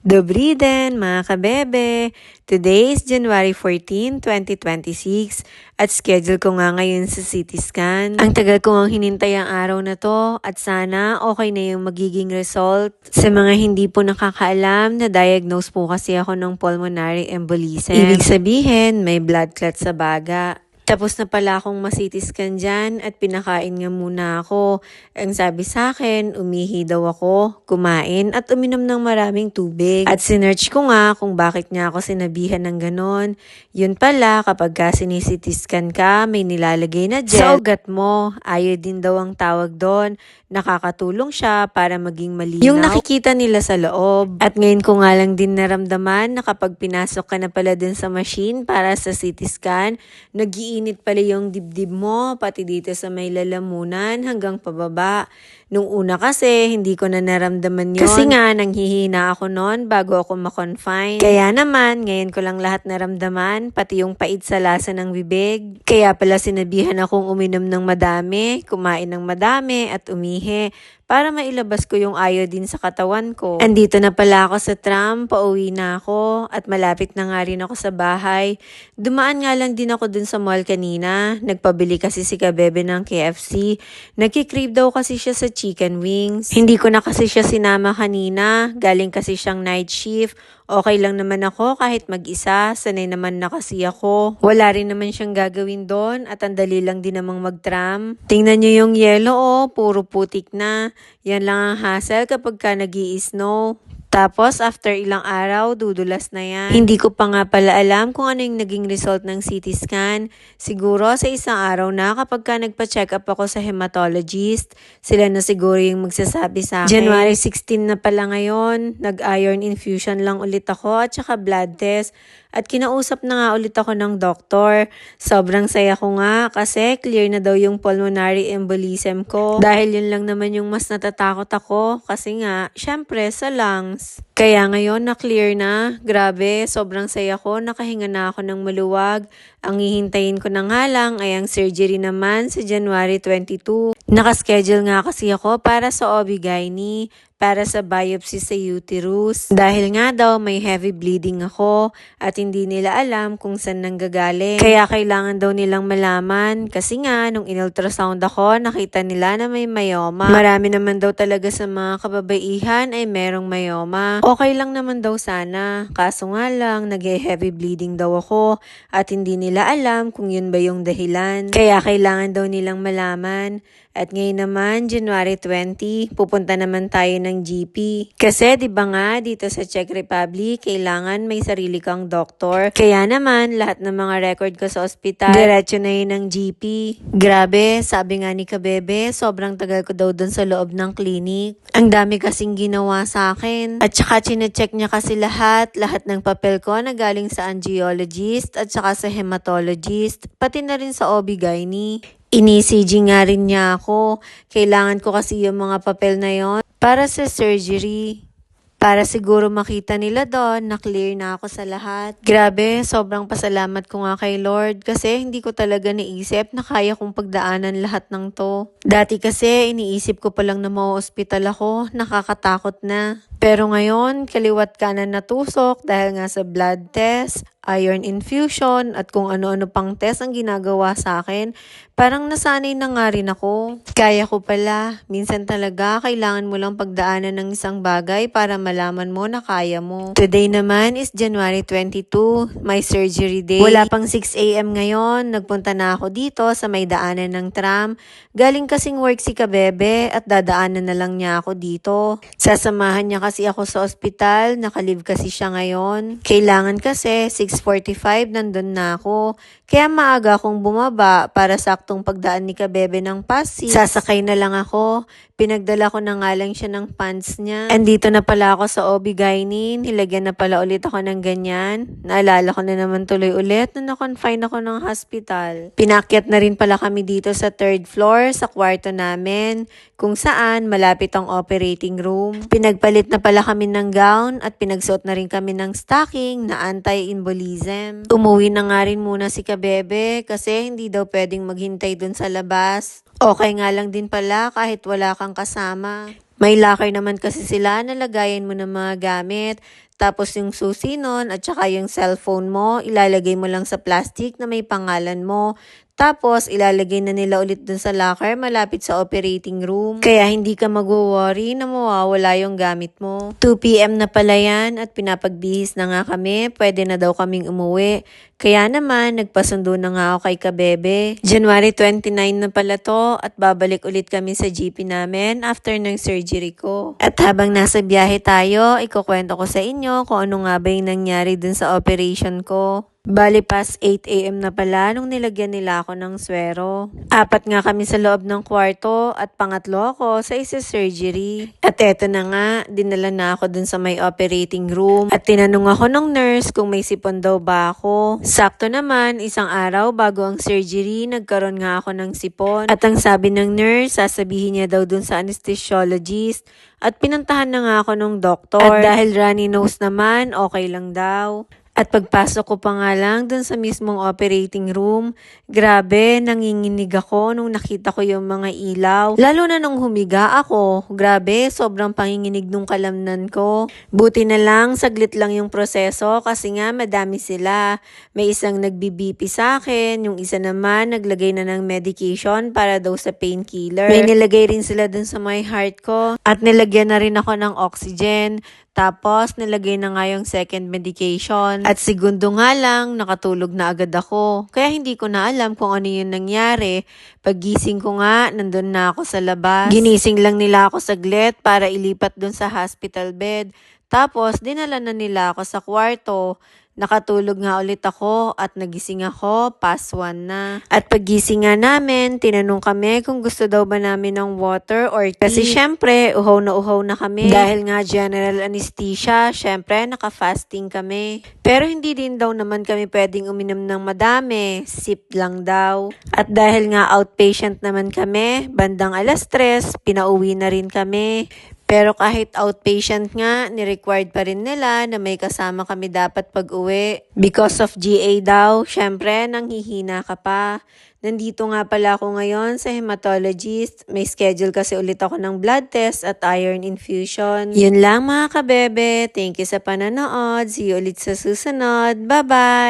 Dobry din mga kabebe! Today is January 14, 2026 at schedule ko nga ngayon sa CT scan. Ang tagal ko nga hinintay ang araw na to at sana okay na yung magiging result. Sa mga hindi po nakakaalam, na-diagnose po kasi ako ng pulmonary embolism. Ibig sabihin, may blood clot sa baga. Tapos na pala akong ma-CT scan dyan at pinakain nga muna ako. Ang sabi sa akin, umihi daw ako, kumain at uminom ng maraming tubig. At sinearch ko nga kung bakit niya ako sinabihan ng ganon. Yun pala, kapag ka sinisi-CT scan ka, may nilalagay na gel sa ugat mo. Iodine daw ang tawag doon. Nakakatulong siya para maging malinaw yung nakikita nila sa loob. At ngayon ko nga lang din naramdaman na kapag pinasok ka na pala din sa machine para sa CT scan, nag-iinit pala yung dibdib mo, pati dito sa may lalamunan hanggang pababa. Nung una kasi, hindi ko na naramdaman yun. Kasi nga, nanghihina ako noon bago ako ma-confine. Kaya naman, ngayon ko lang lahat naramdaman, pati yung pait sa lasa ng bibig. Kaya pala sinabihan akong uminom ng madami, kumain ng madami, at umihi para mailabas ko yung iodine sa katawan ko. Andito na pala ako sa tram, pauwi na ako, at malapit na nga rin ako sa bahay. Dumaan nga lang din ako dun sa mall kanina. Nagpabili kasi si Kabebe ng KFC. Nagkikrave daw kasi siya sa chicken wings. Hindi ko na kasi siya sinama kanina. Galing kasi siyang night shift. Okay lang naman ako kahit mag-isa. Sanay naman na kasi ako. Wala rin naman siyang gagawin doon at ang dali lang din namang mag-tram. Tingnan nyo yung yellow, puro putik na. Yan lang ang hassle kapag ka nag-i-snow. Tapos, after ilang araw, dudulas na yan. Hindi ko pa nga pala alam kung ano yung naging result ng CT scan. Siguro sa isang araw na kapag ka nagpa-check up ako sa hematologist, sila na siguro yung magsasabi sa akin. January 16 na pala ngayon, nag-iron infusion lang ulit ako at saka blood test. At kinausap na nga ulit ako ng doktor. Sobrang saya ko nga kasi clear na daw yung pulmonary embolism ko. Dahil yun lang naman yung mas natatakot ako kasi nga, syempre sa lungs. Kaya ngayon na-clear na. Grabe, sobrang saya ko. Nakahinga na ako ng maluwag. Ang hihintayin ko na nga lang ay ang surgery naman sa January 22. Nakaschedule nga kasi ako para sa OB-GYN, para sa biopsy sa uterus. Dahil nga daw may heavy bleeding ako at hindi nila alam kung saan nanggagaling. Kaya kailangan daw nilang malaman kasi nga nung in-ultrasound ako, nakita nila na may myoma. Marami naman daw talaga sa mga kababaihan ay merong myoma. Okay lang naman daw sana, kaso nga lang nag-heavy bleeding daw ako at hindi nila alam kung yun ba yung dahilan. Kaya kailangan daw nilang malaman. At ngayon naman, January 20, pupunta naman tayo ng GP. Kasi 'di ba nga dito sa Czech Republic, kailangan may sarili kang doktor. Kaya naman, lahat ng mga record ko sa ospital, diretso na yun ng GP. Grabe, sabi nga ni Kabebe, sobrang tagal ko daw dun sa loob ng clinic. Ang dami kasing ginawa sa akin. At saka chinecheck niya kasi lahat ng papel ko na galing sa angiologist at saka sa hematologist, pati na rin sa OB-GYN. Ini-ECG nga rin niya ako. Kailangan ko kasi yung mga papel na yon para sa surgery. Para siguro makita nila doon na clear na ako sa lahat. Grabe, sobrang pasalamat ko nga kay Lord kasi hindi ko talaga naisip na kaya kong pagdaanan lahat ng to. Dati kasi iniisip ko pa lang na ma-hospital ako, nakakatakot na. Pero ngayon, kaliwat kanan na tusok dahil nga sa blood test, iron infusion at kung ano-ano pang test ang ginagawa sa akin, parang nasanay na nga rin ako. Kaya ko pala, minsan talaga kailangan mo lang pagdaanan ng isang bagay para malaman mo na kaya mo. Today naman is January 22, my surgery day. Wala pang 6 AM ngayon, nagpunta na ako dito sa may daanan ng tram. Galing kasing work si Kabebe at dadaanan na lang niya ako dito. Sasamahan niya kasi ako sa ospital, nakalib kasi siya ngayon. Kailangan kasi 6:45 nandun na ako. Kaya maaga akong bumaba para saktong pagdaan ni Kabebe ng Pasig. Sasakay na lang ako. Pinagdala ko na nga lang siya ng pants niya. Andito na pala ako sa OB-GYN. Nilagyan na pala ulit ako ng ganyan. Naalala ko na naman tuloy ulit na na-confine ako ng hospital. Pinakyat na rin pala kami dito sa 3rd floor sa kwarto namin, kung saan malapit ang operating room. Pinagpalit na pala kami ng gown at pinagsuot na rin kami ng stocking na anti-embolism. Umuwi na nga rin muna si Kabebe kasi hindi daw pwedeng maghintay dun sa labas. Okay nga lang din pala kahit wala kang kasama. May locker naman kasi sila na lagayan mo ng mga gamit. Tapos yung susi nun at saka yung cellphone mo, ilalagay mo lang sa plastic na may pangalan mo. Tapos, ilalagay na nila ulit dun sa locker malapit sa operating room. Kaya hindi ka mag-worry na mawawala yung gamit mo. 2 p.m. na pala yan at pinapagbihis na nga kami. Pwede na daw kaming umuwi. Kaya naman, nagpasundo na nga ako kay Kabebe. January 29 na pala to at babalik ulit kami sa GP namin after ng surgery ko. At habang nasa biyahe tayo, ikukwento ko sa inyo kung ano nga ba yung nangyari dun sa operation ko. Bali past 8 a.m. na pala nung nilagyan nila ako ng swero. 4 nga kami sa loob ng kwarto at pangatlo ako sa isa surgery. At eto na nga, dinala na ako dun sa may operating room. At tinanong ako ng nurse kung may sipon daw ba ako. Sakto naman, isang araw bago ang surgery, nagkaroon nga ako ng sipon. At ang sabi ng nurse, sasabihin niya daw dun sa anesthesiologist. At pinuntahan na nga ako ng doktor. At dahil runny nose naman, okay lang daw. At pagpasok ko pa nga lang dun sa mismong operating room, grabe, nanginginig ako nung nakita ko yung mga ilaw. Lalo na nung humiga ako, grabe, sobrang panginginig nung kalamnan ko. Buti na lang, saglit lang yung proseso kasi nga madami sila. May isang nagbibipi sa akin, yung isa naman naglagay na ng medication para daw sa painkiller. May nilagay rin sila dun sa my heart ko at nilagyan na rin ako ng oxygen. Tapos, nilagay na nga yung second medication. At segundo nga lang, nakatulog na agad ako. Kaya hindi ko na alam kung ano yung nangyari. Paggising ko nga, nandun na ako sa labas. Ginising lang nila ako saglit para ilipat dun sa hospital bed. Tapos, dinala na nila ako sa kwarto. Nakatulog nga ulit ako at nagising ako, past 1 na. At paggising nga namin, tinanong kami kung gusto daw ba namin ng water or tea. Kasi syempre, uhaw na kami. Dahil nga general anesthesia, syempre naka-fasting kami. Pero hindi din daw naman kami pwedeng uminom ng madami, sip lang daw. At dahil nga outpatient naman kami, bandang 3:00, pinauwi na rin kami. Pero kahit outpatient nga, ni-required pa rin nila na may kasama kami dapat pag-uwi. Because of GA daw, syempre, nanghihina ka pa. Nandito nga pala ako ngayon sa hematologist. May schedule kasi ulit ako ng blood test at iron infusion. Yun lang mga kabebe. Thank you sa pananood. See you ulit sa susunod. Bye-bye!